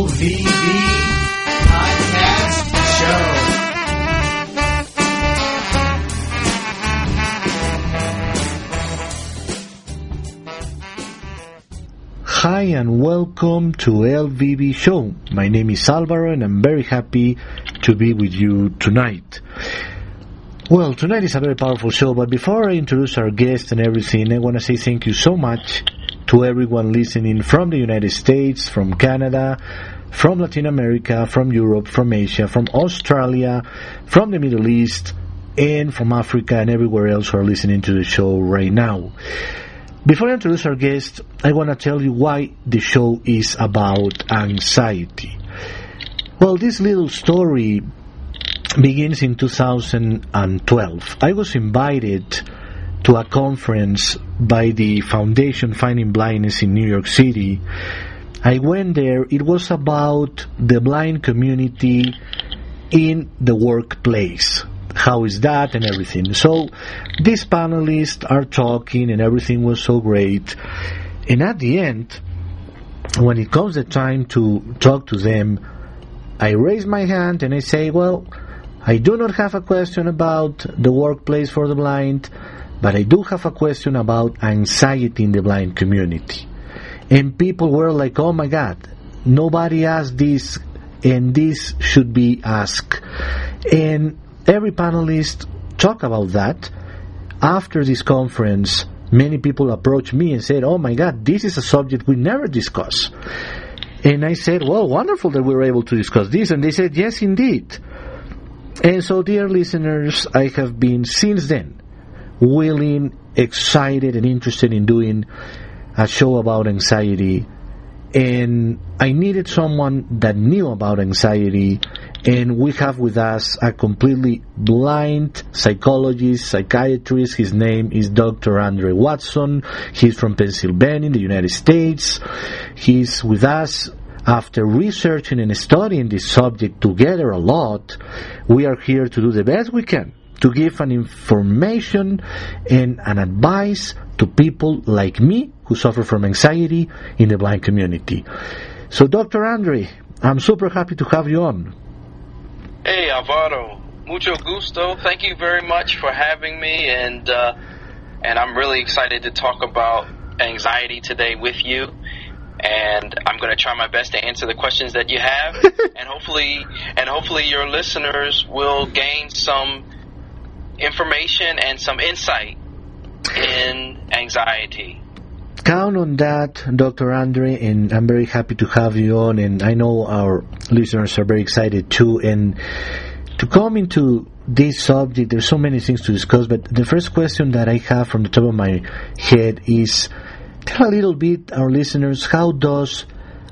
LVB Podcast Show. Hi and welcome to LVB Show. My name is Alvaro and I'm very happy to be with you tonight. Well, tonight is a very powerful show, but before I introduce our guest and everything, I want to say thank you so much to everyone listening from the United States, from Canada, from Latin America, from Europe, from Asia, from Australia, from the Middle East, and from Africa and everywhere else who are listening to the show right now. Before I introduce our guest, I want to tell you why the show is about anxiety. Well, this little story begins in 2012. I was invited to a conference by the Foundation Fighting Blindness in New York City. I went there. It was about the blind community in the workplace. How is that and everything. So these panelists are talking and everything was so great. And at the end, when it comes the time to talk to them, I raise my hand and I say, well, I do not have a question about the workplace for the blind, but I do have a question about anxiety in the blind community. And people were like, oh my God, nobody asked this, and this should be asked. And every panelist talked about that. After this conference, many people approached me and said, oh my God, this is a subject we never discuss. And I said, well, wonderful that we were able to discuss this. And they said, yes, indeed. And so, dear listeners, I have been since then willing, excited, and interested in doing a show about anxiety. And I needed someone that knew about anxiety. And we have with us a completely blind psychologist, psychiatrist. His name is Dr. Andre Watson. He's from Pennsylvania, in the United States. He's with us. After researching and studying this subject together a lot, we are here to do the best we can to give an information and an advice to people like me who suffer from anxiety in the blind community. So, Dr. Andre, I'm super happy to have you on. Hey, Alvaro. Mucho gusto. Thank you very much for having me, and I'm really excited to talk about anxiety today with you. And I'm going to try my best to answer the questions that you have, and hopefully your listeners will gain some information and some insight in anxiety. Count on that, Dr. Andre, and I'm very happy to have you on, and I know our listeners are very excited too. And to come into this subject, there's so many things to discuss, but the first question that I have from the top of my head is, tell a little bit, our listeners, how does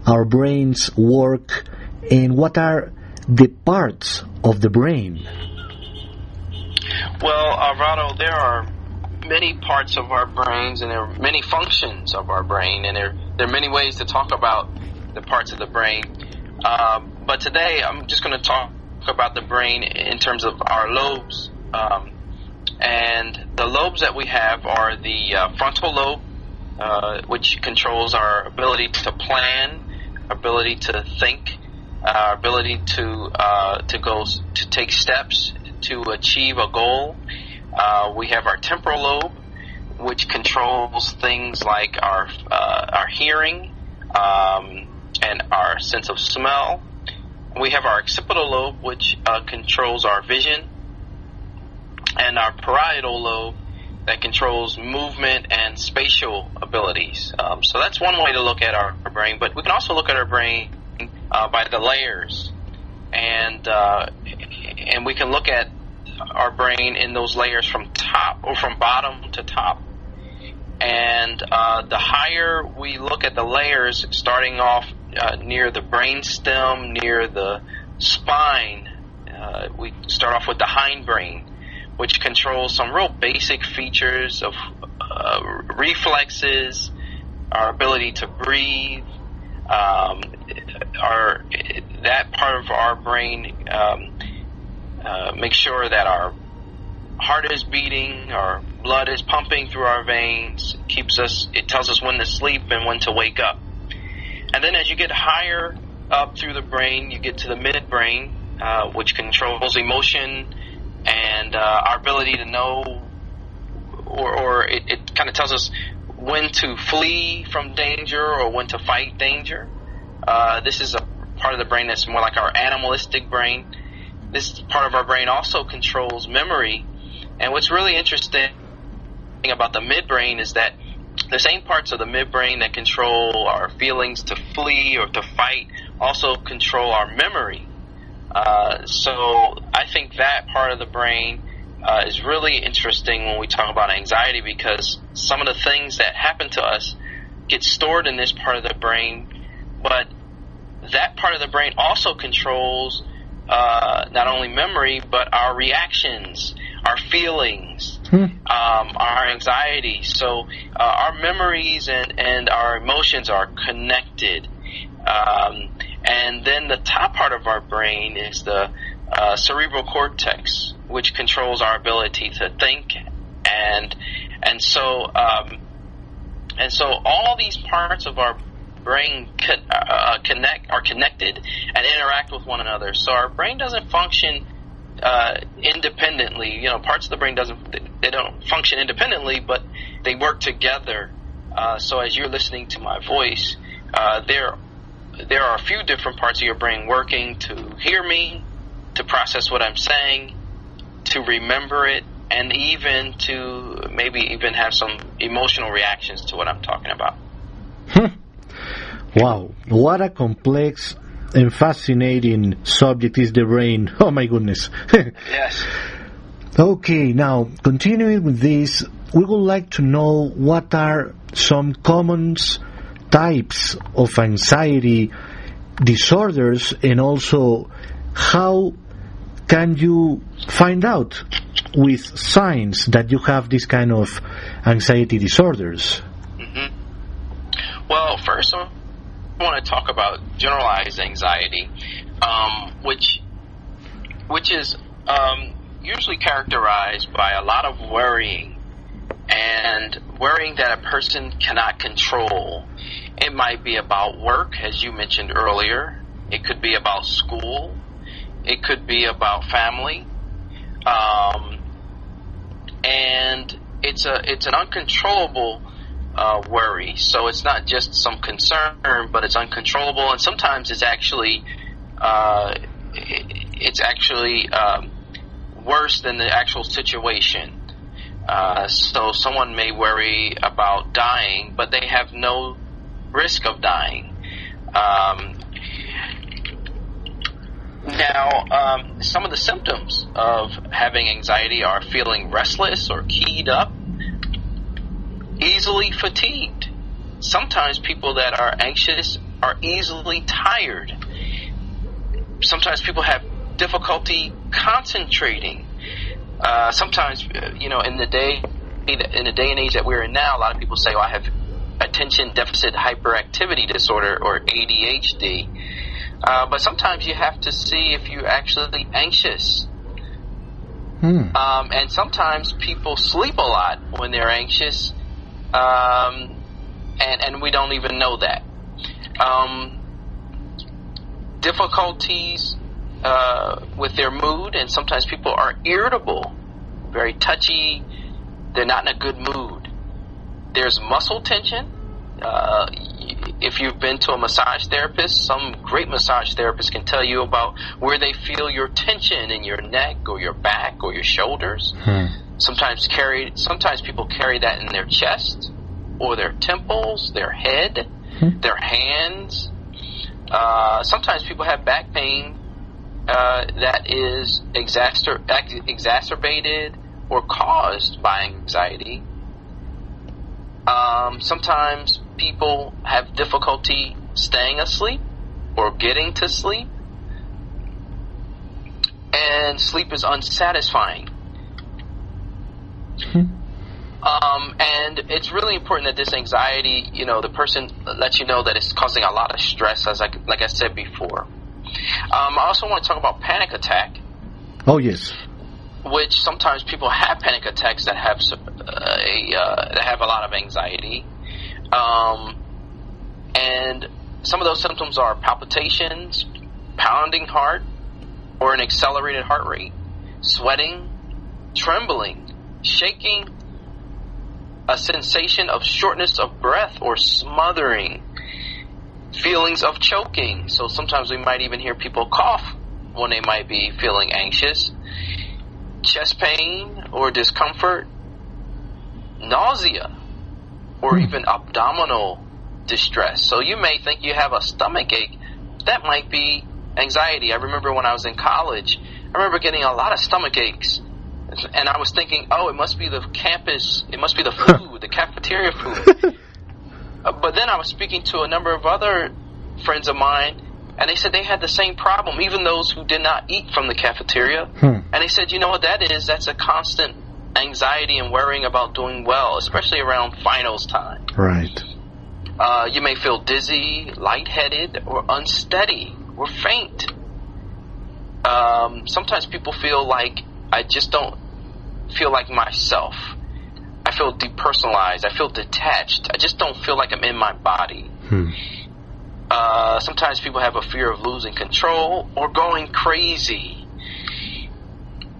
our brains work and what are the parts of the brain? Well, Alvaro, there are many parts of our brains and there are many functions of our brain, and there are many ways to talk about the parts of the brain. But today I'm just going to talk about the brain in terms of our lobes. And the lobes that we have are the frontal lobe, which controls our ability to plan, ability to think, ability to take steps to achieve a goal. We have our temporal lobe, which controls things like our hearing and our sense of smell. We have our occipital lobe, which controls our vision, and our parietal lobe that controls movement and spatial abilities. So that's one way to look at our brain, but we can also look at our brain by the layers, and we can look at our brain in those layers from top or from bottom to top. And the higher we look at the layers, starting off near the brainstem, near the spine, we start off with the hindbrain, which controls some real basic features of reflexes, our ability to breathe. That part of our brain makes sure that our heart is beating, our blood is pumping through our veins, it tells us when to sleep and when to wake up. And then as you get higher up through the brain, you get to the midbrain, which controls emotion and our ability to know, or it kind of tells us when to flee from danger or when to fight danger. This is a part of the brain that's more like our animalistic brain. This part of our brain also controls memory. And what's really interesting about the midbrain is that the same parts of the midbrain that control our feelings to flee or to fight also control our memory. So I think that part of the brain is really interesting when we talk about anxiety, because some of the things that happen to us get stored in this part of the brain, but that part of the brain also controls not only memory, but our reactions, our feelings, our anxiety. So our memories and our emotions are connected. And then the top part of our brain is the cerebral cortex, which controls our ability to think, and so all these parts of our brain are connected and interact with one another. So our brain doesn't function independently. Parts of the brain don't function independently, but they work together. So as you're listening to my voice, there are a few different parts of your brain working to hear me, to process what I'm saying, to remember it, and even to maybe even have some emotional reactions to what I'm talking about. Wow, what a complex and fascinating subject is the brain. Oh my goodness. Yes. Okay, now continuing with this, we would like to know what are some common types of anxiety disorders, and also how can you find out with signs that you have this kind of anxiety disorders? Well, first I want to talk about generalized anxiety, which is usually characterized by a lot of worrying, and worrying that a person cannot control. It might be about work, as you mentioned earlier. It could be about school. It could be about family. And it's an uncontrollable worry. So it's not just some concern, but it's uncontrollable, and sometimes it's actually worse than the actual situation. So someone may worry about dying, but they have no risk of dying. Now, some of the symptoms of having anxiety are feeling restless or keyed up, easily fatigued. Sometimes people that are anxious are easily tired. Sometimes people have difficulty concentrating. Sometimes, in the day and age that we're in now, a lot of people say, "Oh, I have attention deficit hyperactivity disorder, or ADHD." But sometimes you have to see if you're actually anxious. And sometimes people sleep a lot when they're anxious, and we don't even know that. Difficulties with their mood, and sometimes people are irritable, very touchy, they're not in a good mood. There's muscle tension. If you've been to a massage therapist, some great massage therapists can tell you about where they feel your tension in your neck or your back or your shoulders. Sometimes people carry that in their chest or their temples, their head, their hands. Sometimes people have back pain that is exacerbated or caused by anxiety. Sometimes people have difficulty staying asleep or getting to sleep, and sleep is unsatisfying. And it's really important that this anxiety, the person lets you know that it's causing a lot of stress, as like I said before. I also want to talk about panic attack. Oh, yes. Which sometimes people have panic attacks that have that have a lot of anxiety, and Some of those symptoms are palpitations, pounding heart, or an accelerated heart rate, sweating, trembling, shaking, a sensation of shortness of breath or smothering, feelings of choking. So sometimes we might even hear people cough when they might be feeling anxious, chest pain or discomfort, nausea, or even abdominal distress. So you may think you have a stomach ache. That might be anxiety. I remember when I was in college, I remember getting a lot of stomach aches. And I was thinking, it must be the campus, it must be the food, the cafeteria food. But then I was speaking to a number of other friends of mine, and they said they had the same problem, even those who did not eat from the cafeteria. And they said, you know what that is? That's a constant anxiety and worrying about doing well, especially around finals time. Right. You may feel dizzy, lightheaded, or unsteady, or faint. Sometimes people feel like, I just don't feel like myself. I feel depersonalized. I feel detached. I just don't feel like I'm in my body. Sometimes people have a fear of losing control or going crazy.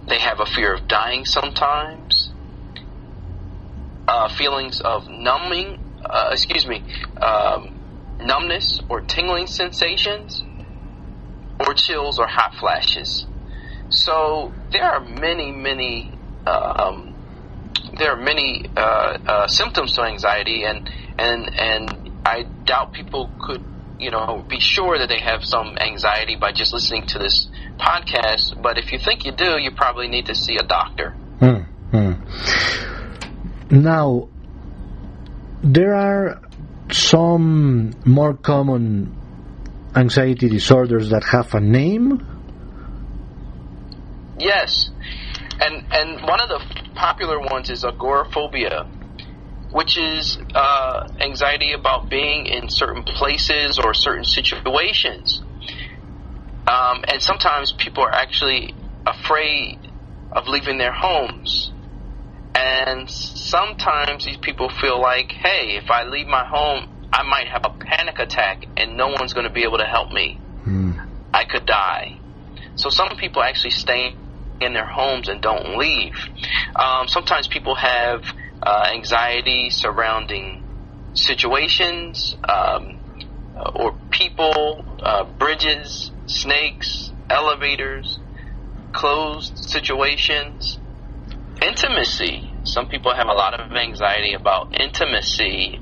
They have a fear of dying sometimes. Feelings of numbness or tingling sensations, or chills or hot flashes. So there are many symptoms to anxiety, and I doubt people could, be sure that they have some anxiety by just listening to this podcast. But if you think you do, you probably need to see a doctor. Now, there are some more common anxiety disorders that have a name. Yes, and one of the popular ones is agoraphobia, which is anxiety about being in certain places or certain situations. And sometimes people are actually afraid of leaving their homes. And sometimes these people feel like, hey, if I leave my home, I might have a panic attack and no one's going to be able to help me. I could die. So some people actually stay in their homes and don't leave. Sometimes people have anxiety surrounding situations or people, bridges, snakes, elevators, closed situations, intimacy. Some people have a lot of anxiety about intimacy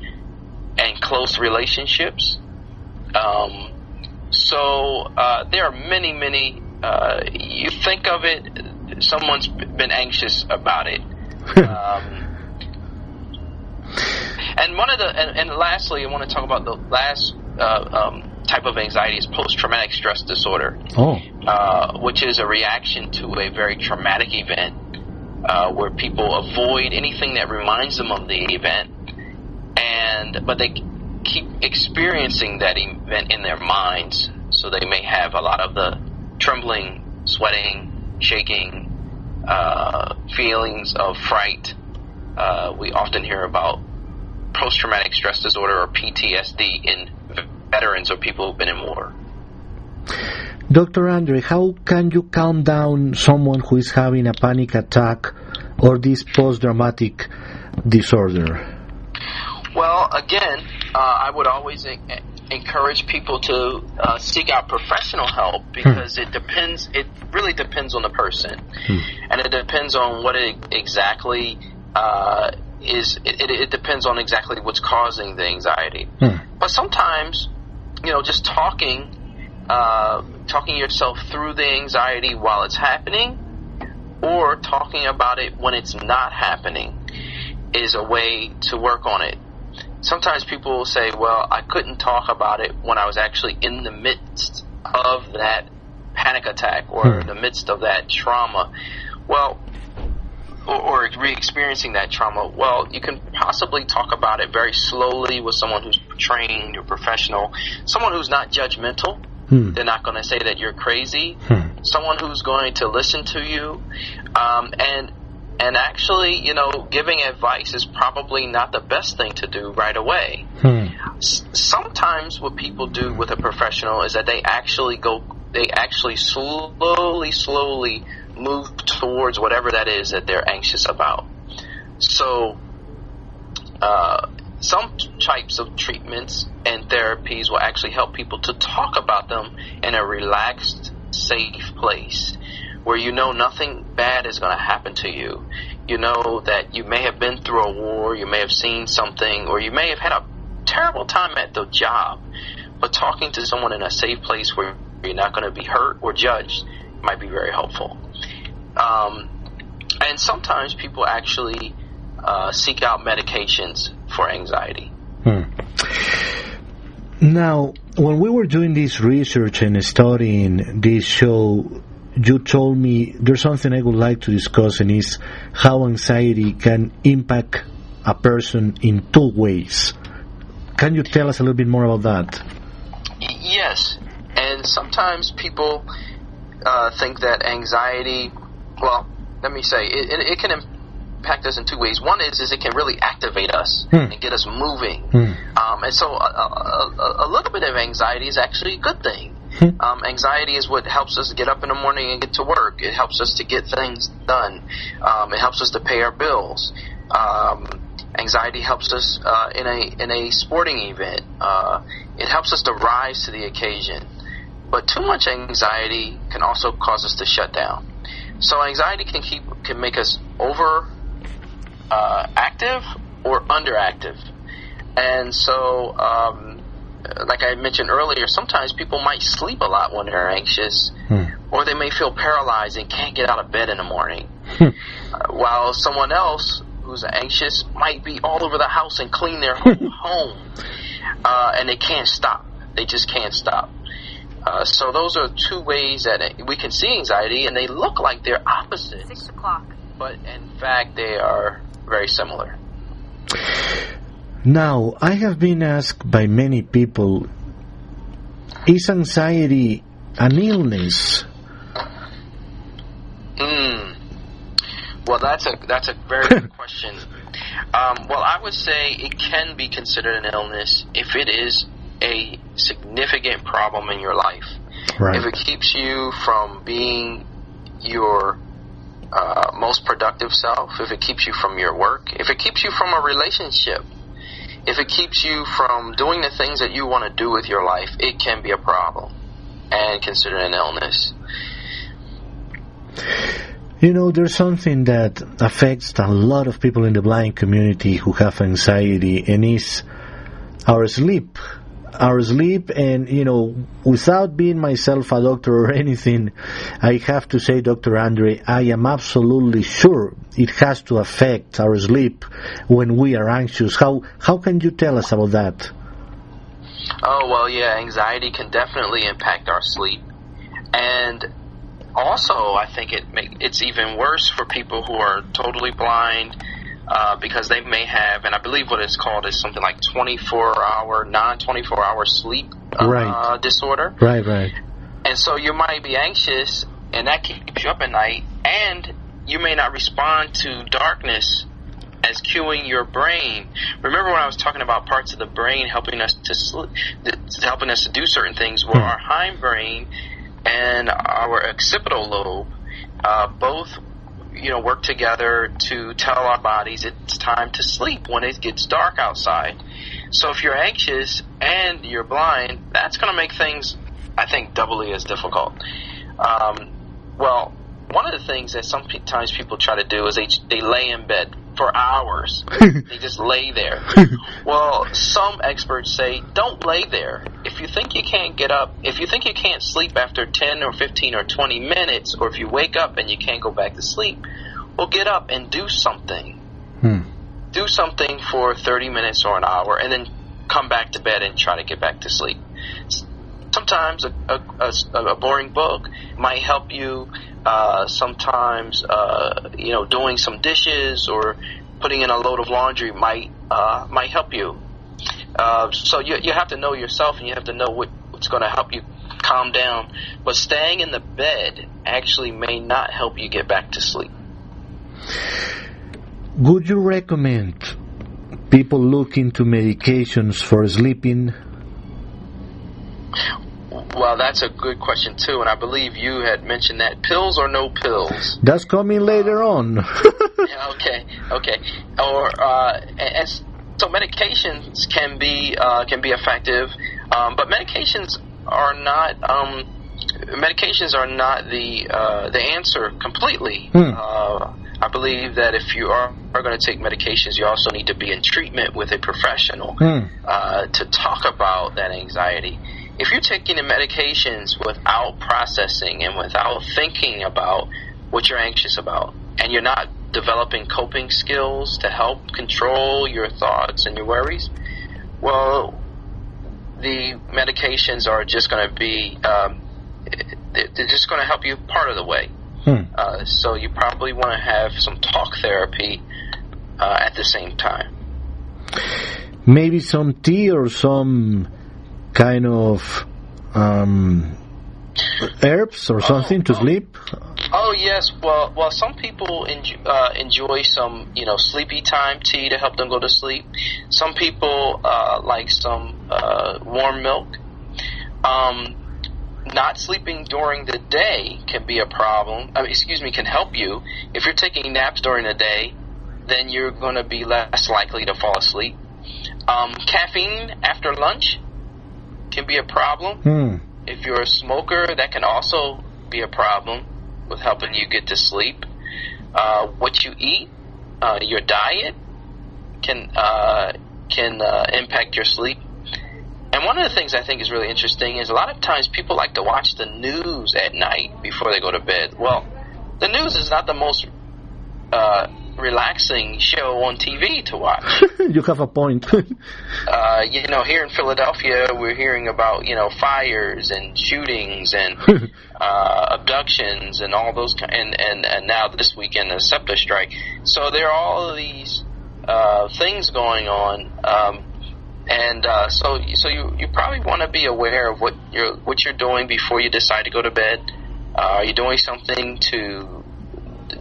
and close relationships. So there are many. You think of it, someone's been anxious about it. And lastly, I want to talk about the last type of anxiety is post-traumatic stress disorder, which is a reaction to a very traumatic event, where people avoid anything that reminds them of the event, but they keep experiencing that event in their minds. So they may have a lot of the trembling, sweating, shaking, feelings of fright. We often hear about post-traumatic stress disorder or PTSD in veterans or people who've been in war. Dr. Andre, how can you calm down someone who is having a panic attack or this post-traumatic disorder? Well, again, I would always encourage people to seek out professional help, because it really depends on the person, and it depends on what it exactly is. It depends on exactly what's causing the anxiety. But sometimes, just talking yourself through the anxiety while it's happening, or talking about it when it's not happening, is a way to work on it. Sometimes people will say, well, I couldn't talk about it when I was actually in the midst of that panic attack or in the midst of that trauma. Well, or re-experiencing that trauma. Well, you can possibly talk about it very slowly with someone who's trained or professional, someone who's not judgmental. They're not going to say that you're crazy. Someone who's going to listen to you. And And actually, giving advice is probably not the best thing to do right away. Sometimes what people do with a professional is that they actually slowly move towards whatever that is that they're anxious about. So, some types of treatments and therapies will actually help people to talk about them in a relaxed, safe place where nothing bad is going to happen to you. You know that you may have been through a war, you may have seen something, or you may have had a terrible time at the job. But talking to someone in a safe place where you're not going to be hurt or judged might be very helpful. And sometimes people actually seek out medications for anxiety. Now, when we were doing this research and studying this show, you told me there's something I would like to discuss, and is how anxiety can impact a person in two ways. Can you tell us a little bit more about that? Yes. And sometimes people think that anxiety, let me say, it can impact us in two ways. One is it can really activate us and get us moving. And so a little bit of anxiety is actually a good thing. Anxiety is what helps us get up in the morning and get to work. It helps us to get things done. It helps us to pay our bills. Anxiety helps us in a sporting event. It helps us to rise to the occasion. But too much anxiety can also cause us to shut down. So anxiety can make us over active or underactive. And so, like I mentioned earlier, sometimes people might sleep a lot when they're anxious, or they may feel paralyzed and can't get out of bed in the morning. While someone else who's anxious might be all over the house and clean their whole home, and they can't stop. They just can't stop. So those are two ways that we can see anxiety, and they look like they're opposites. 6 o'clock. But in fact, they are very similar. Now, I have been asked by many people, is anxiety an illness? Well, that's a very good question. Well, I would say it can be considered an illness if it is a significant problem in your life. Right. If it keeps you from being your most productive self, if it keeps you from your work, if it keeps you from a relationship, if it keeps you from doing the things that you want to do with your life, it can be a problem and considered an illness. There's something that affects a lot of people in the blind community who have anxiety, and is our sleep. Our sleep, and, without being myself a doctor or anything, I have to say, Dr. Andre, I am absolutely sure it has to affect our sleep when we are anxious. How can you tell us about that? Oh, well, yeah, anxiety can definitely impact our sleep. And also, I think it's even worse for people who are totally blind, because they may have, and I believe what it's called is something like non-24-hour sleep disorder. Right. And so you might be anxious, and that keeps you up at night, and you may not respond to darkness as cueing your brain. Remember when I was talking about parts of the brain helping us to sleep, helping us to do certain things? Well, our hindbrain and our occipital lobe both work together to tell our bodies it's time to sleep when it gets dark outside. So if you're anxious and you're blind, that's going to make things, I think, doubly as difficult. Well, one of the things that sometimes people try to do is they lay in bed for hours. They just lay there. Well, some experts say don't lay there. If you think you can't get up, if you think you can't sleep after 10 or 15 or 20 minutes, or if you wake up and you can't go back to sleep, well, get up and do something. Do something for 30 minutes or an hour, and then come back to bed and try to get back to sleep. Sometimes a boring book might help you. Sometimes, doing some dishes or putting in a load of laundry might help you. So you have to know yourself, and you have to know what's going to help you calm down. But staying in the bed actually may not help you get back to sleep. Would you recommend people look into medications for sleeping? Well, that's a good question too, and I believe you had mentioned that. Pills or no pills? That's coming later on. Yeah, okay. Or and so medications can be effective, but medications are not the answer completely. I believe that if you are going to take medications, you also need to be in treatment with a professional to talk about that anxiety. If you're taking the medications without processing and without thinking about what you're anxious about, and you're not developing coping skills to help control your thoughts and your worries, well, the medications are just going to be, they're just going to help you part of the way. So you probably want to have some talk therapy at the same time. Maybe some tea or some kind of herbs or something to sleep? Oh yes, well, some people enjoy some, sleepy time tea to help them go to sleep. Some people like some warm milk. Not sleeping during the day can be a problem. Can help you. If you're taking naps during the day, then you're going to be less likely to fall asleep. Caffeine after lunch can be a problem. If you're a smoker, that can also be a problem with helping you get to sleep. What you eat, your diet can impact your sleep. And one of the things I think is really interesting is a lot of times people like to watch the news at night before they go to bed. Well, the news is not the most relaxing show on TV to watch. You have a point. Here in Philadelphia, we're hearing about, fires and shootings and abductions and all those and now this weekend, the SEPTA strike. So there are all of these things going on. So you probably want to be aware of what you're doing before you decide to go to bed. Are you doing something to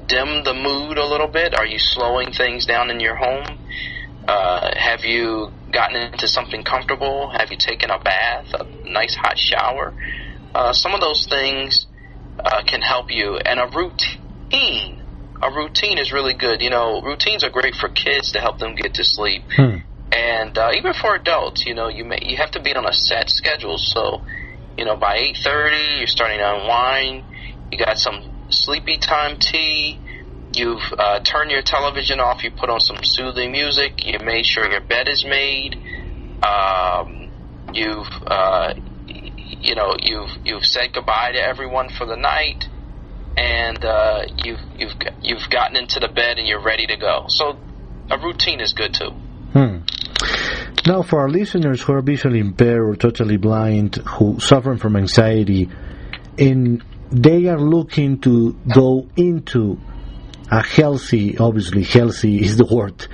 dim the mood a little bit? Are you slowing things down in your home? Have you gotten into something comfortable? Have you taken a bath, a nice hot shower? Some of those things can help you. And a routine is really good. Routines are great for kids to help them get to sleep. And even for adults, you have to be on a set schedule. So, by 8:30, you're starting to unwind. You got some sleepy time tea. You've turned your television off. You put on some soothing music. You made sure your bed is made. You've said goodbye to everyone for the night, and you've gotten into the bed and you're ready to go. So, a routine is good too. Now, for our listeners who are visually impaired or totally blind, who suffer from anxiety, and they are looking to go into a healthy, obviously healthy is the word,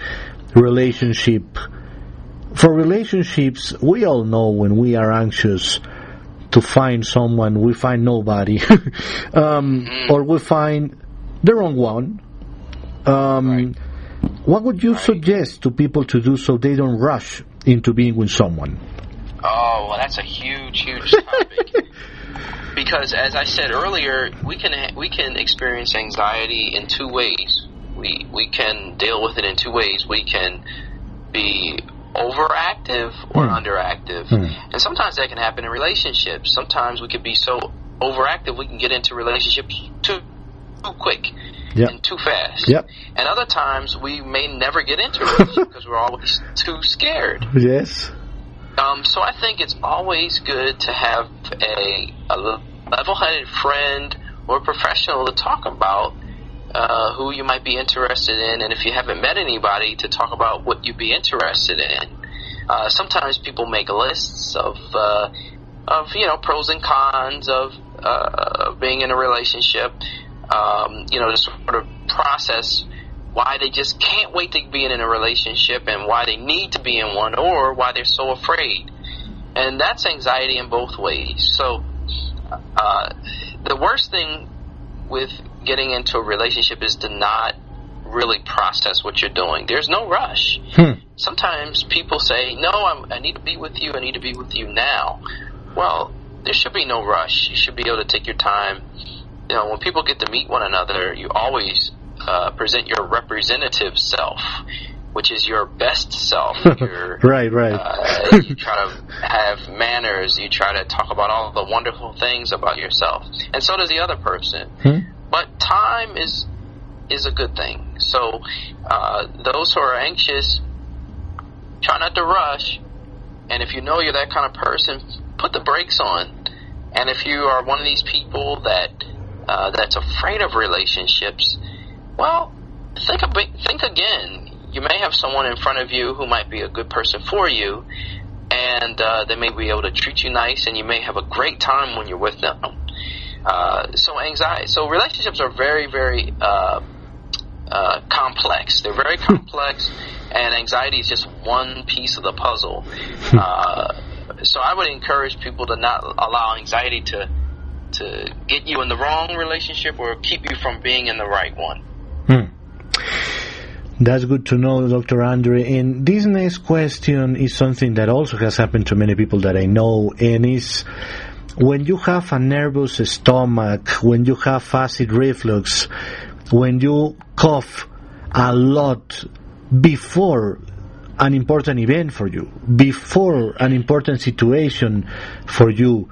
relationship. For relationships, we all know when we are anxious to find someone, we find nobody, or we find the wrong one. Right. What would you suggest to people to do so they don't rush into being with someone? Oh, well, that's a huge topic. Because, as I said earlier, we can experience anxiety in two ways. We can deal with it in two ways. We can be overactive or underactive. And sometimes that can happen in relationships. Sometimes we can be so overactive we can get into relationships too quick. Yep. And too fast. Yep. And other times we may never get into a relationship because we're always too scared. Yes. So I think it's always good to have a level-headed friend or professional to talk about who you might be interested in, and if you haven't met anybody, to talk about what you'd be interested in. Sometimes people make lists of pros and cons of being in a relationship. To sort of process why they just can't wait to be in a relationship and why they need to be in one, or why they're so afraid. And that's anxiety in both ways. So the worst thing with getting into a relationship is to not really process what you're doing. There's no rush. Sometimes people say, no, I need to be with you. I need to be with you now. Well, there should be no rush. You should be able to take your time. You know, when people get to meet one another, you always present your representative self, which is your best self. Right. You try to have manners. You try to talk about all the wonderful things about yourself, and so does the other person. But time is a good thing. So those who are anxious, try not to rush. And if you know you're that kind of person, put the brakes on. And if you are one of these people that's afraid of relationships, well, think again. You may have someone in front of you who might be a good person for you, and they may be able to treat you nice, and you may have a great time when you're with them. So relationships are very, very complex. They're very complex, and anxiety is just one piece of the puzzle. So I would encourage people to not allow anxiety to get you in the wrong relationship or keep you from being in the right one. That's good to know, Dr. Andre. And this next question is something that also has happened to many people that I know, and is when you have a nervous stomach, when you have acid reflux, when you cough a lot before an important event for you, before an important situation for you,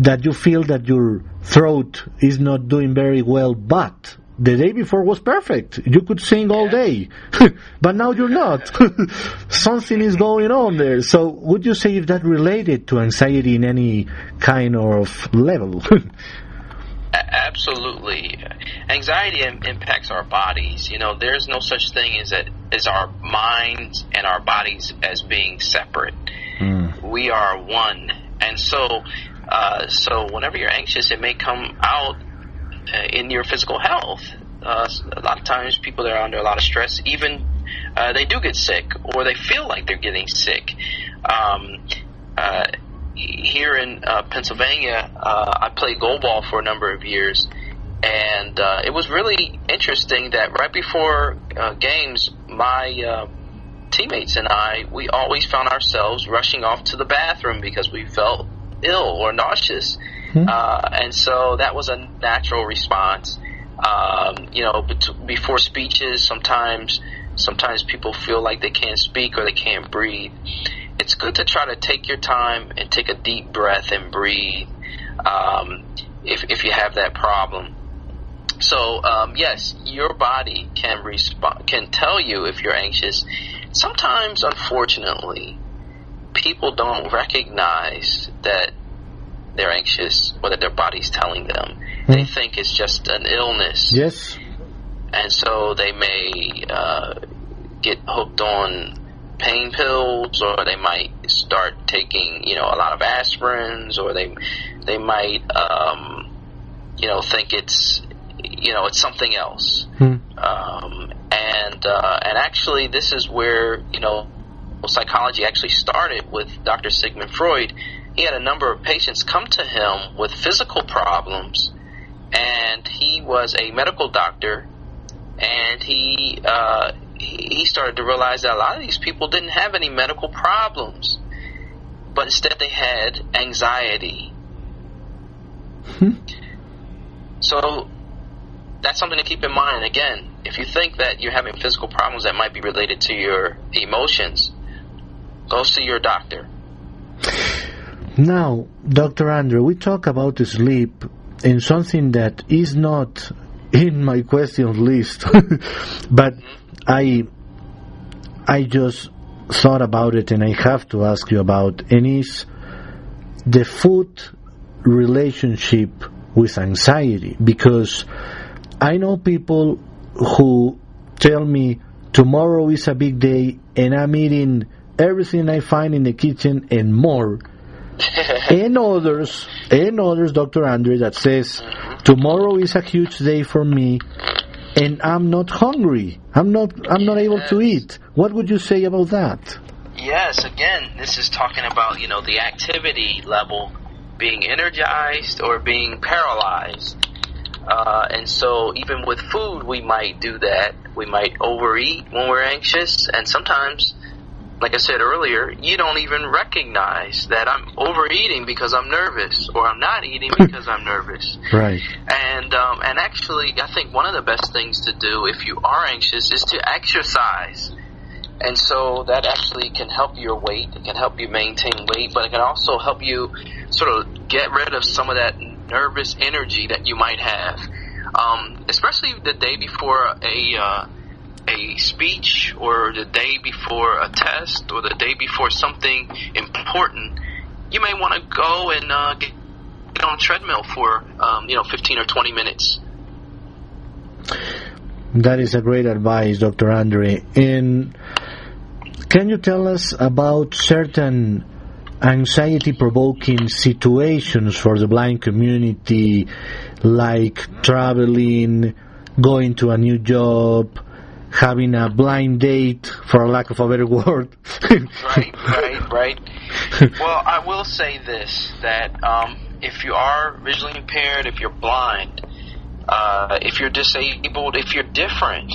that you feel that your throat is not doing very well, but the day before was perfect. You could sing all day, but now you're not. Something is going on there. So would you say if that related to anxiety in any kind of level? Absolutely. Anxiety impacts our bodies. You know, there's no such thing as our minds and our bodies as being separate. We are one. And so whenever you're anxious, it may come out in your physical health. A lot of times people that are under a lot of stress, even they do get sick, or they feel like they're getting sick. Here in Pennsylvania, I played goalball for a number of years, and it was really interesting that right before games, my teammates and we always found ourselves rushing off to the bathroom because we felt ill or nauseous. And so that was a natural response. Before speeches, sometimes people feel like they can't speak or they can't breathe. It's good to try to take your time and take a deep breath and breathe if you have that problem. So, yes, your body can tell you if you're anxious. Sometimes, unfortunately, people don't recognize that they're anxious or that their body's telling them. They think it's just an illness. Yes. And so they may get hooked on pain pills, or they might start taking, a lot of aspirins, or they might, think it's something else. And actually, this is where, psychology actually started with Dr. Sigmund Freud. He had a number of patients come to him with physical problems, and he was a medical doctor, and he started to realize that a lot of these people didn't have any medical problems, but instead they had anxiety. So that's something to keep in mind. Again, if you think that you're having physical problems that might be related to your emotions, go see your doctor. Now, Dr. Andrew, we talk about sleep and something that is not in my questions list, but I just thought about it and I have to ask you about, and is the food relationship with anxiety, because I know people who tell me tomorrow is a big day and I'm eating everything I find in the kitchen and more. and others, Dr. Andre, that says tomorrow is a huge day for me and I'm not hungry. I'm not able to eat. What would you say about that? Yes, again, this is talking about, the activity level being energized or being paralyzed. And so even with food, we might do that. We might overeat when we're anxious, and sometimes, like I said earlier, you don't even recognize that I'm overeating because I'm nervous, or I'm not eating because I'm nervous. Right. And actually, I think one of the best things to do if you are anxious is to exercise. And so that actually can help your weight. It can help you maintain weight, but it can also help you sort of get rid of some of that nervous energy that you might have, especially the day before a speech, or the day before a test, or the day before something important. You may want to go and get on a treadmill for 15 or 20 minutes. That is a great advice, Dr. Andre. And can you tell us about certain anxiety-provoking situations for the blind community, like traveling, going to a new job, having a blind date, for lack of a better word? Right. Well, I will say this, that if you are visually impaired, if you're blind, if you're disabled, if you're different,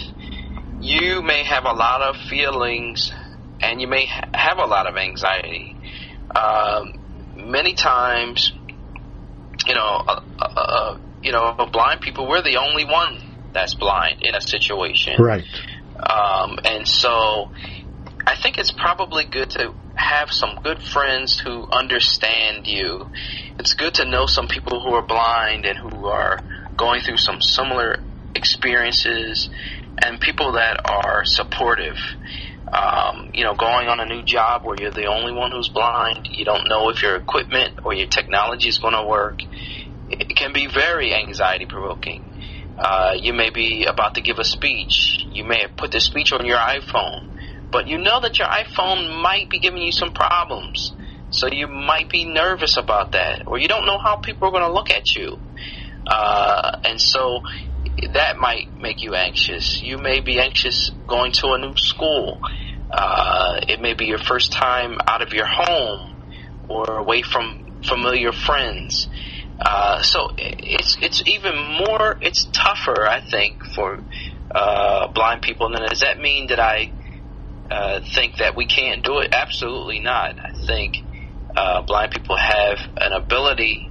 you may have a lot of feelings, and you may have a lot of anxiety. Many times, blind people, we're the only one that's blind in a situation. Right. And so I think it's probably good to have some good friends who understand you. It's good to know some people who are blind and who are going through some similar experiences, and people that are supportive. Going on a new job where you're the only one who's blind, you don't know if your equipment or your technology is going to work. It can be very anxiety-provoking. You may be about to give a speech. You may have put the speech on your iPhone, but you know that your iPhone might be giving you some problems. So you might be nervous about that, or you don't know how people are going to look at you. And so that might make you anxious. You may be anxious going to a new school. It may be your first time out of your home or away from familiar friends. So it's even more, it's tougher, I think, for blind people. And does that mean that I think that we can't do it? Absolutely not. I think blind people have an ability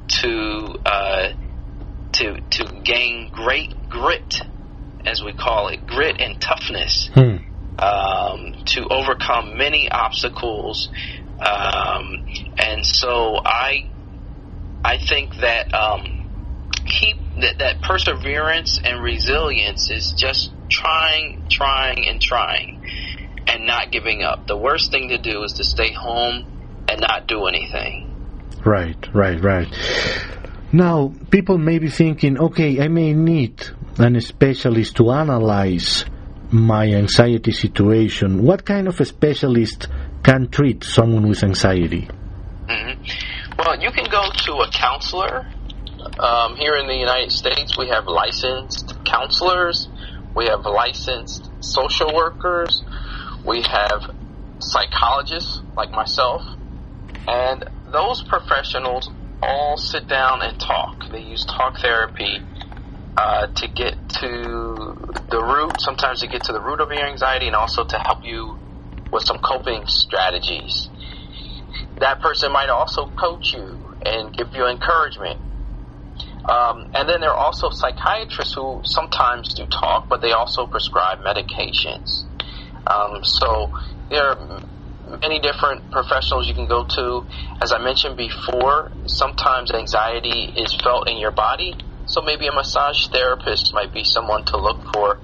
to gain great grit, as we call it, grit and toughness, to overcome many obstacles. And so I think that that perseverance and resilience is just trying and not giving up. The worst thing to do is to stay home and not do anything. Right. Now, people may be thinking, okay, I may need a specialist to analyze my anxiety situation. What kind of a specialist can treat someone with anxiety? Mm-hmm. Well, you can go to a counselor. Here in the United States, we have licensed counselors. We have licensed social workers. We have psychologists like myself. And those professionals all sit down and talk. They use talk therapy to get to the root, sometimes to get to the root of your anxiety, and also to help you with some coping strategies. That person might also coach you and give you encouragement. And then there are also psychiatrists who sometimes do talk, but they also prescribe medications. So there are many different professionals you can go to. As I mentioned before, sometimes anxiety is felt in your body, so maybe a massage therapist might be someone to look for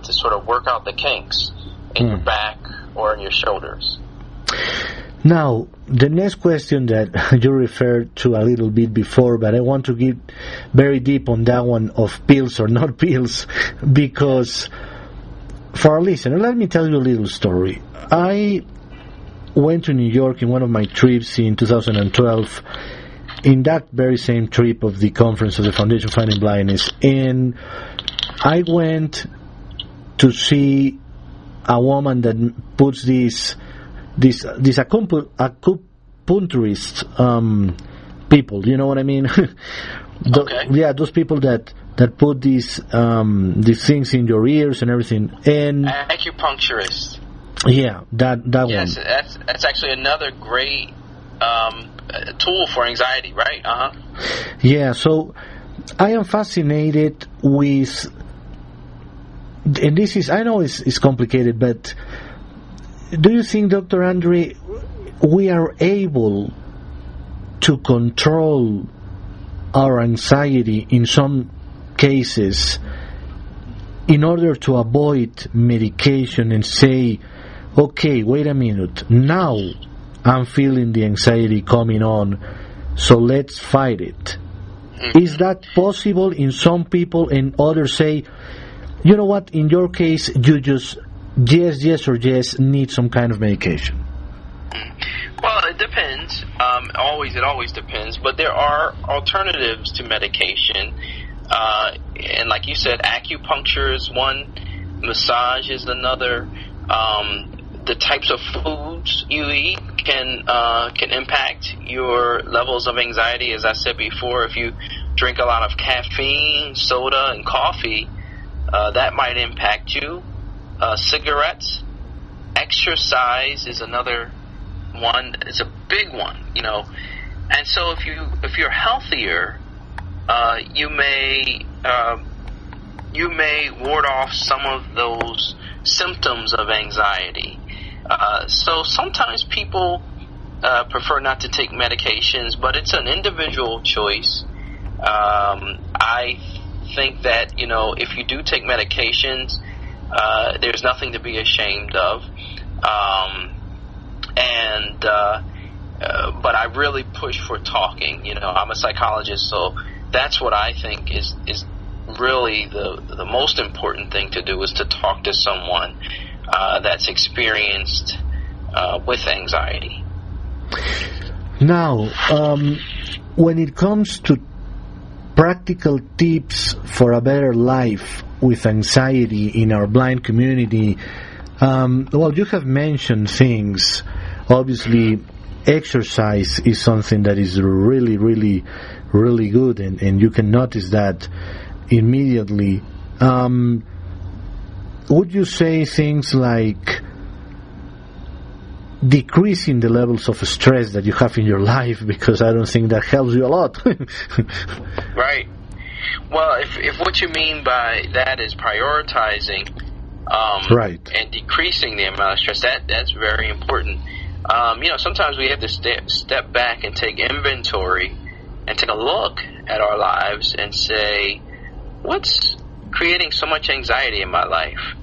to sort of work out the kinks in your back or in your shoulders. Now, the next question that you referred to a little bit before, but I want to get very deep on that one of pills or not pills, because for our listener, let me tell you a little story. I went to New York in one of my trips in 2012, in that very same trip of the conference of the Foundation Fighting Blindness, and I went to see a woman that puts this acupuncturist people, you know what I mean? Okay. Yeah, those people that that put these things in your ears and everything. And acupuncturist. Yeah, that yes, one. Yes, that's actually another great tool for anxiety, right? Yeah, so I am fascinated with, and this is, I know it's complicated, but do you think, Dr. Andre, we are able to control our anxiety in some cases in order to avoid medication and say, okay, wait a minute, now I'm feeling the anxiety coming on, so let's fight it? Is that possible in some people, and others say, you know what, in your case, you just yes or yes need some kind of medication? Well, it depends. It always depends. But there are alternatives to medication. And like you said, acupuncture is one. Massage is another. The types of foods you eat can impact your levels of anxiety. As I said before, if you drink a lot of caffeine, soda, and coffee, that might impact you. Cigarettes, exercise is another one. It's a big one, you know. And so if you're healthier, you may ward off some of those symptoms of anxiety. So sometimes people prefer not to take medications, but it's an individual choice. I think that, you know, if you do take medications, there's nothing to be ashamed of. But I really push for talking. You know, I'm a psychologist, so that's what I think is really the most important thing to do, is to talk to someone that's experienced with anxiety. Now, when it comes to practical tips for a better life with anxiety in our blind community, well, you have mentioned things. Obviously, exercise is something that is really, really, really good, and you can notice that immediately. Would you say things like decreasing the levels of stress that you have in your life? Because I don't think that helps you a lot. Right. Well, if what you mean by that is prioritizing right, and decreasing the amount of stress, that's very important. You know, sometimes we have to step back and take inventory and take a look at our lives and say, what's creating so much anxiety in my life?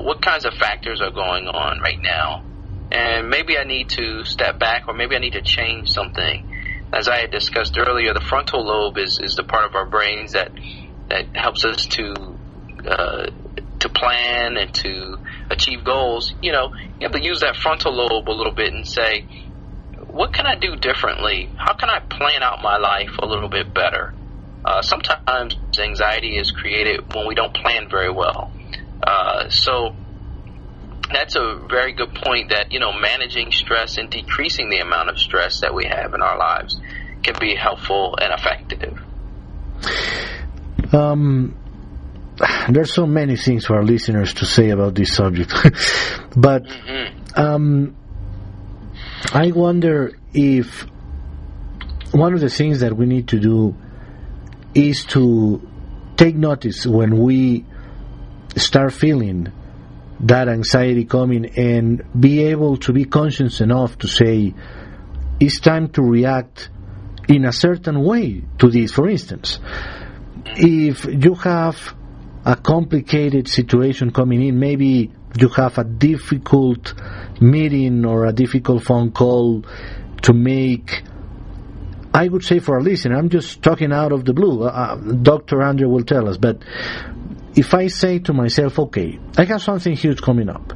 What kinds of factors are going on right now? And maybe I need to step back, or maybe I need to change something. As I had discussed earlier, the frontal lobe is the part of our brains that helps us to plan and to achieve goals. You know, you have to use that frontal lobe a little bit and say, what can I do differently? How can I plan out my life a little bit better? Sometimes anxiety is created when we don't plan very well. So that's a very good point, that, you know, managing stress and decreasing the amount of stress that we have in our lives can be helpful and effective. There's so many things for our listeners to say about this subject. But I wonder if one of the things that we need to do is to take notice when we start feeling that anxiety coming, and be able to be conscious enough to say, it's time to react in a certain way to this. For instance, if you have a complicated situation coming in, maybe you have a difficult meeting or a difficult phone call to make. I would say, for a listener, I'm just talking out of the blue, Dr. Andre will tell us, but if I say to myself, okay, I have something huge coming up,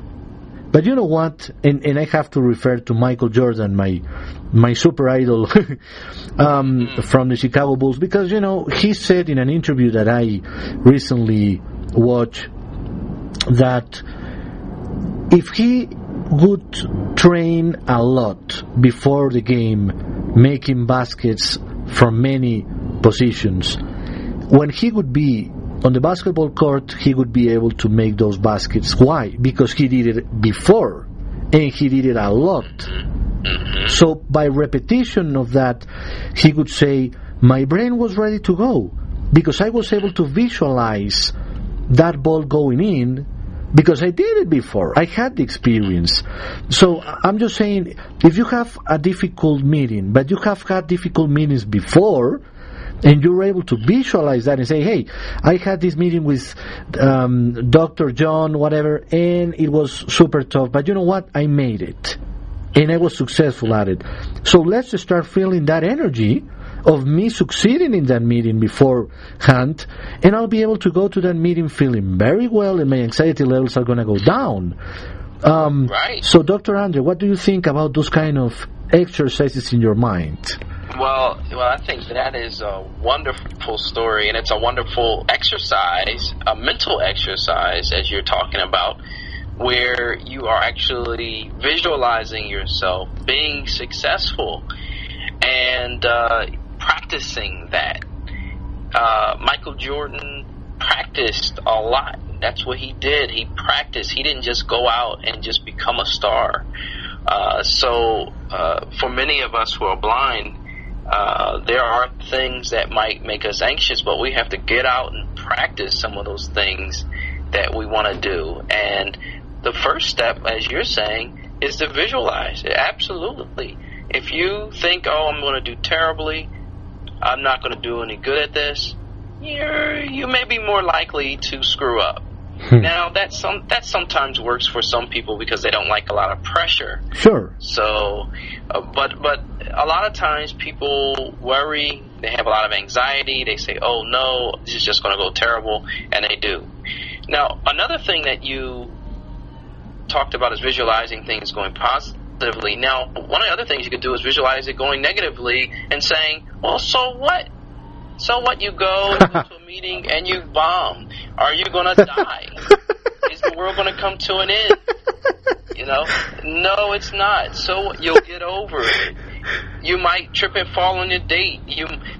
but you know what, and I have to refer to Michael Jordan, my super idol from the Chicago Bulls, because, you know, he said in an interview that I recently watched that if he would train a lot before the game, making baskets from many positions, when he would be on the basketball court, he would be able to make those baskets. Why? Because he did it before, and he did it a lot. So by repetition of that, he would say, my brain was ready to go, because I was able to visualize that ball going in, because I did it before. I had the experience. So I'm just saying, if you have a difficult meeting, but you have had difficult meetings before, and you're able to visualize that and say, hey, I had this meeting with Dr. John, whatever, and it was super tough, but you know what? I made it, and I was successful at it. So let's just start feeling that energy of me succeeding in that meeting beforehand, and I'll be able to go to that meeting feeling very well, and my anxiety levels are going to go down. Right. So, Dr. Andre, what do you think about those kind of exercises in your mind? Well, I think that is a wonderful story, and it's a wonderful exercise, a mental exercise, as you're talking about, where you are actually visualizing yourself being successful and practicing that. Michael Jordan practiced a lot. That's what he did. He practiced. He didn't just go out and just become a star. So for many of us who are blind, there are things that might make us anxious, but we have to get out and practice some of those things that we want to do. And the first step, as you're saying, is to visualize it. Absolutely. If you think, oh, I'm going to do terribly, I'm not going to do any good at this, you may be more likely to screw up. Now, that sometimes works for some people because they don't like a lot of pressure. Sure. So, but a lot of times people worry, they have a lot of anxiety, they say, oh no, this is just going to go terrible, and they do. Now, another thing that you talked about is visualizing things going positively. Now, one of the other things you could do is visualize it going negatively and saying, well, so what? So what? You go to a meeting and you bomb. Are you going to die? Is the world going to come to an end? You know? No, it's not. So you'll get over it. You might trip and fall on your date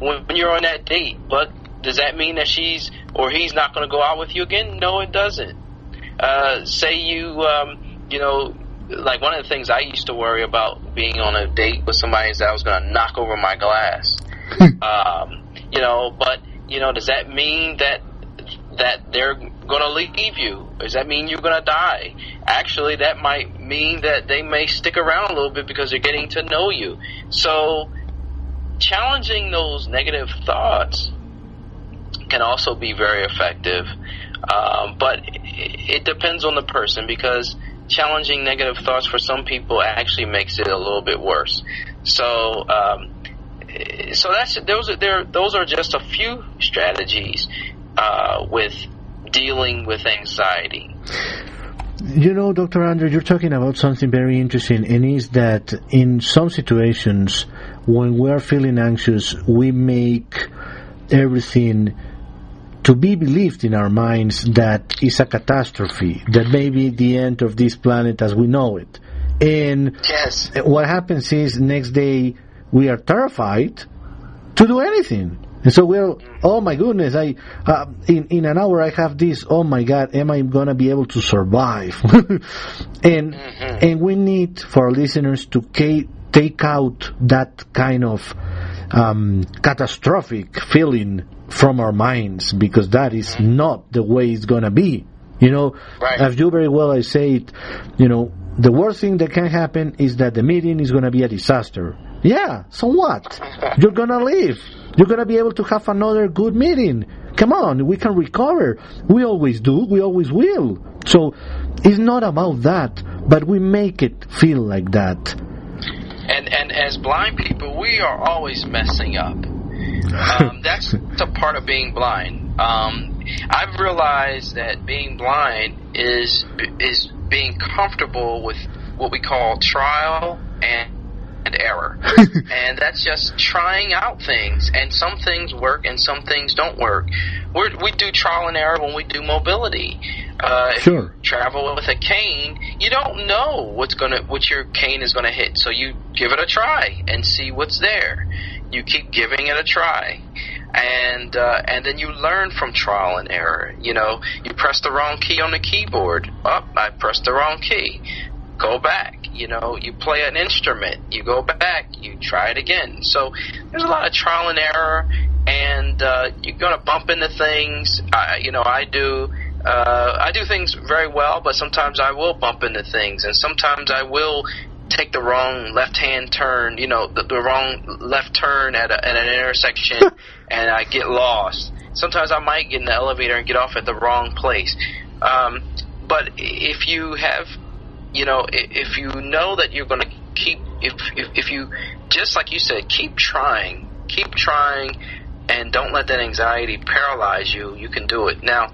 when you're on that date, but does that mean that she's or he's not going to go out with you again? No, it doesn't. Say you know, like one of the things I used to worry about being on a date with somebody is that I was going to knock over my glass. You know, but, you know, does that mean that they're going to leave you? Does that mean you're going to die? Actually, that might mean that they may stick around a little bit because they're getting to know you. So challenging those negative thoughts can also be very effective. But it depends on the person, because challenging negative thoughts for some people actually makes it a little bit worse. So those are just a few strategies with dealing with anxiety. You know, Dr. Andre, you're talking about something very interesting, and is that in some situations when we are feeling anxious, we make everything to be believed in our minds that it's a catastrophe, that maybe the end of this planet as we know it. And yes, what happens is next day we are terrified to do anything. And so we're, oh my goodness, in an hour I have this, oh my God, am I going to be able to survive? And we need, for our listeners, to take out that kind of catastrophic feeling from our minds, because that is not the way it's going to be. You know, right. As you very well I said, you know, the worst thing that can happen is that the meeting is going to be a disaster. Yeah, so what? You're going to leave. You're going to be able to have another good meeting. Come on, we can recover. We always do. We always will. So it's not about that, but we make it feel like that. And as blind people, we are always messing up. That's a part of being blind. I've realized that being blind is being comfortable with what we call trial and error. And that's just trying out things, and some things work and some things don't work. We do trial and error when we do mobility. Sure. If you travel with a cane, you don't know what your cane is gonna hit, so you give it a try and see what's there. You keep giving it a try. and then you learn from trial and error. You know, you press the wrong key on the keyboard. Oh, I pressed the wrong key. Go back. You know, you play an instrument. You go back. You try it again. So there's a lot of trial and error, and you're going to bump into things. I do things very well, but sometimes I will bump into things, and sometimes I will take the wrong left-hand turn, the wrong left turn at an intersection, and I get lost. Sometimes I might get in the elevator and get off at the wrong place. But if you have, if you know that you're going to keep, if you, just like you said, keep trying, and don't let that anxiety paralyze you, you can do it. Now,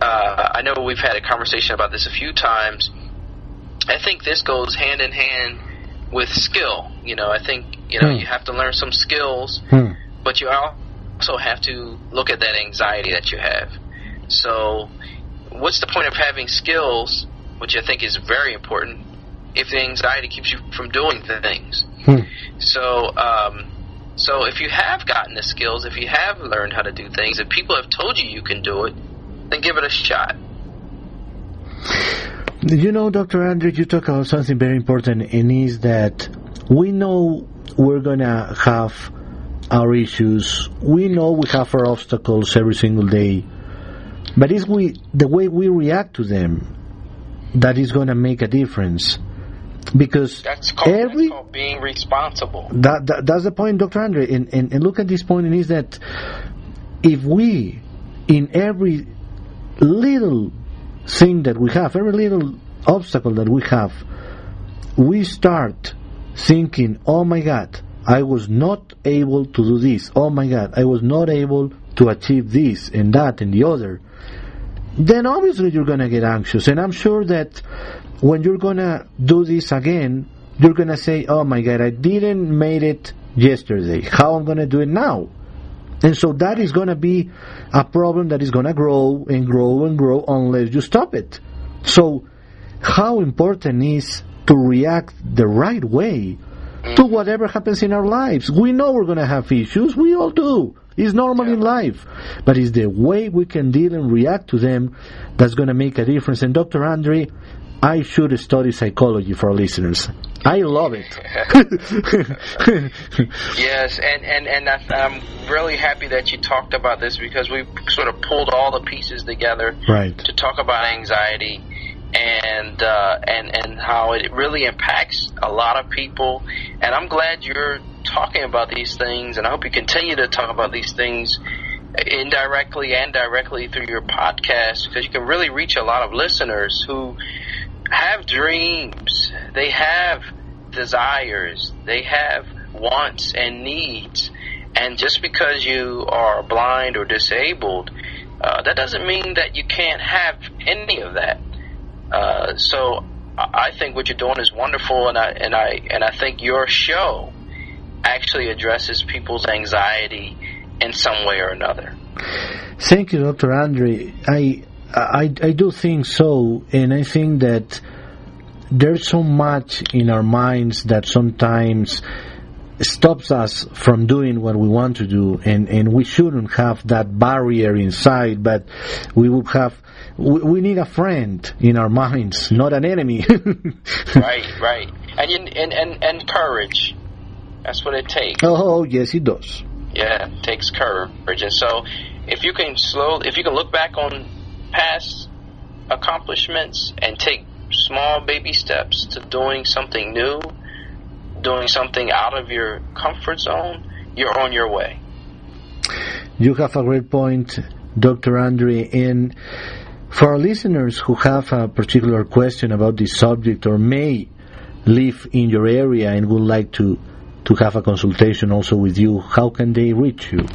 I know we've had a conversation about this a few times. I think this goes hand in hand with skill. I think, you have to learn some skills, but you also have to look at that anxiety that you have. So what's the point of having skills, which I think is very important, if the anxiety keeps you from doing things? So if you have gotten the skills, if you have learned how to do things, if people have told you you can do it, then give it a shot. Dr. Andre, you talk about something very important, and is that we know we're going to have our issues. We know we have our obstacles every single day. But it's the way we react to them that is going to make a difference. Because that's called being responsible. That's the point, Dr. Andre. And look at this point, and is that if we, in every little thing that we have, every little obstacle that we have, we start thinking, oh my God, I was not able to do this. Oh my God, I was not able to achieve this and that and the other. Then obviously you're going to get anxious. And I'm sure that when you're going to do this again, you're going to say, oh my God, I didn't make it yesterday. How am I going to do it now? And so that is going to be a problem that is going to grow and grow and grow unless you stop it. So how important is to react the right way to whatever happens in our lives? We know we're going to have issues. We all do. It's normal in life. But it's the way we can deal and react to them that's going to make a difference. And Dr. Andre, I should study psychology for our listeners. I love it. Yes, and I'm really happy that you talked about this, because we sort of pulled all the pieces together to talk about anxiety and how it really impacts a lot of people. And I'm glad you're talking about these things, and I hope you continue to talk about these things indirectly and directly through your podcast, because you can really reach a lot of listeners who have dreams, they have desires, they have wants and needs, and just because you are blind or disabled, that doesn't mean that you can't have any of that. So I think what you're doing is wonderful, and I think your show actually addresses people's anxiety in some way or another. Thank you, Dr. Andre. I do think so, and I think that there's so much in our minds that sometimes stops us from doing what we want to do, and we shouldn't have that barrier inside, but we need a friend in our minds, not an enemy. Right. And courage. That's what it takes. Oh, yes, it does. Yeah, it takes courage. And so if you can look back on past accomplishments and take small baby steps to doing something new, doing something out of your comfort zone, you're on your way. You have a great point, Dr. Andre. And for our listeners who have a particular question about this subject or may live in your area and would like to have a consultation also with you, how can they reach you?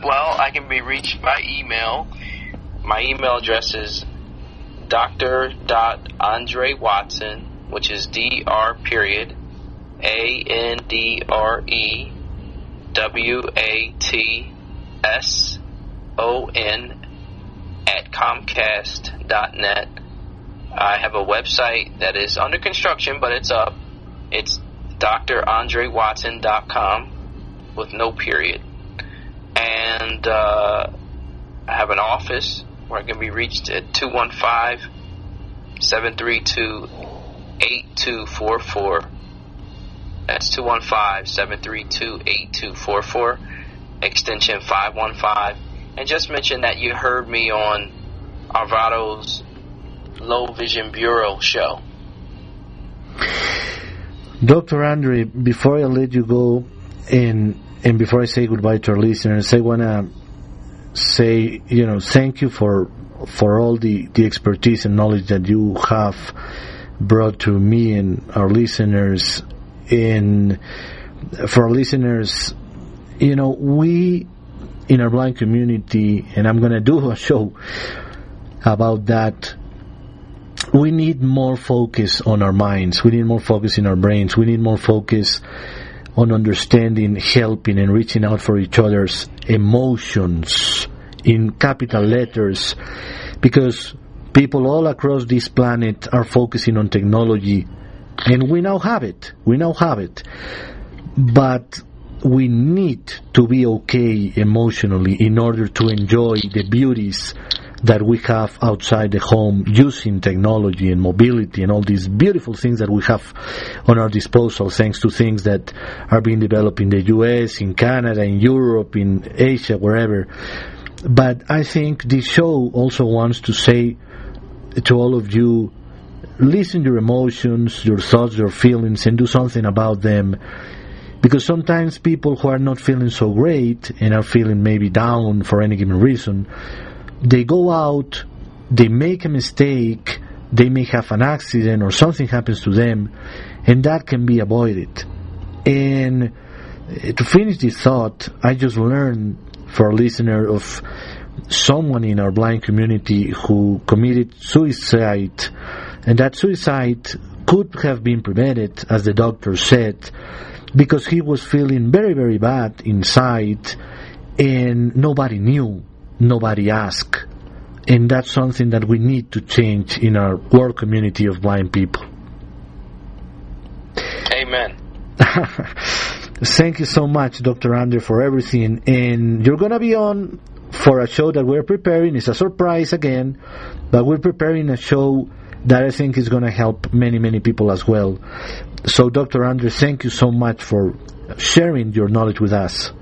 Well, I can be reached by email. My email address is dr.andrewatson, which is Dr. AndrewWatson @comcast.net. I have a website that is under construction, but it's up. It's drandrewatson.com with no period. And I have an office where I can be reached at 215-732-8244. That's 215-732-8244, extension 515. And just mention that you heard me on Alvaro's Low Vision Bureau show. Dr. Andre, before I let you go and before I say goodbye to our listeners, I want to say, thank you for all the expertise and knowledge that you have brought to me and our listeners. And for our listeners, we in our blind community, and I'm going to do a show about that, we need more focus on our minds. We need more focus in our brains. We need more focus on understanding, helping, and reaching out for each other's emotions in capital letters, because people all across this planet are focusing on technology, and we now have it. But we need to be okay emotionally in order to enjoy the beauties that we have outside the home, using technology and mobility and all these beautiful things that we have on our disposal, thanks to things that are being developed in the US, in Canada, in Europe, in Asia, wherever. But I think this show also wants to say to all of you, listen to your emotions, your thoughts, your feelings, and do something about them. Because sometimes people who are not feeling so great and are feeling maybe down for any given reason, they go out, they make a mistake, they may have an accident or something happens to them, and that can be avoided. And to finish this thought, I just learned for a listener of someone in our blind community who committed suicide, and that suicide could have been prevented, as the doctor said, because he was feeling very, very bad inside, and nobody knew, nobody asked. And that's something that we need to change in our world community of blind people. Amen. Thank you so much, Dr. Andre, for everything. And you're going to be on for a show that we're preparing. It's a surprise again, but we're preparing a show that I think is going to help many, many people as well. So, Dr. Andre, thank you so much for sharing your knowledge with us.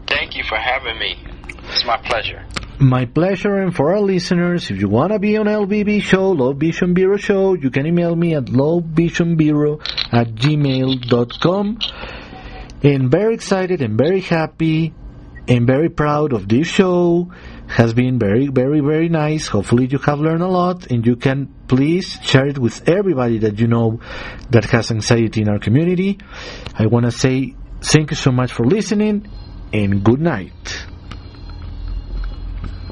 Thank you for having me. It's my pleasure. My pleasure. And for our listeners, if you want to be on LVB show, Low Vision Bureau show, you can email me at lowvisionbureau@gmail.com. And very excited and very happy and very proud of this show. Has been very, very, very nice. Hopefully you have learned a lot, and you can please share it with everybody that you know that has anxiety in our community. I want to say thank you so much for listening, and good night.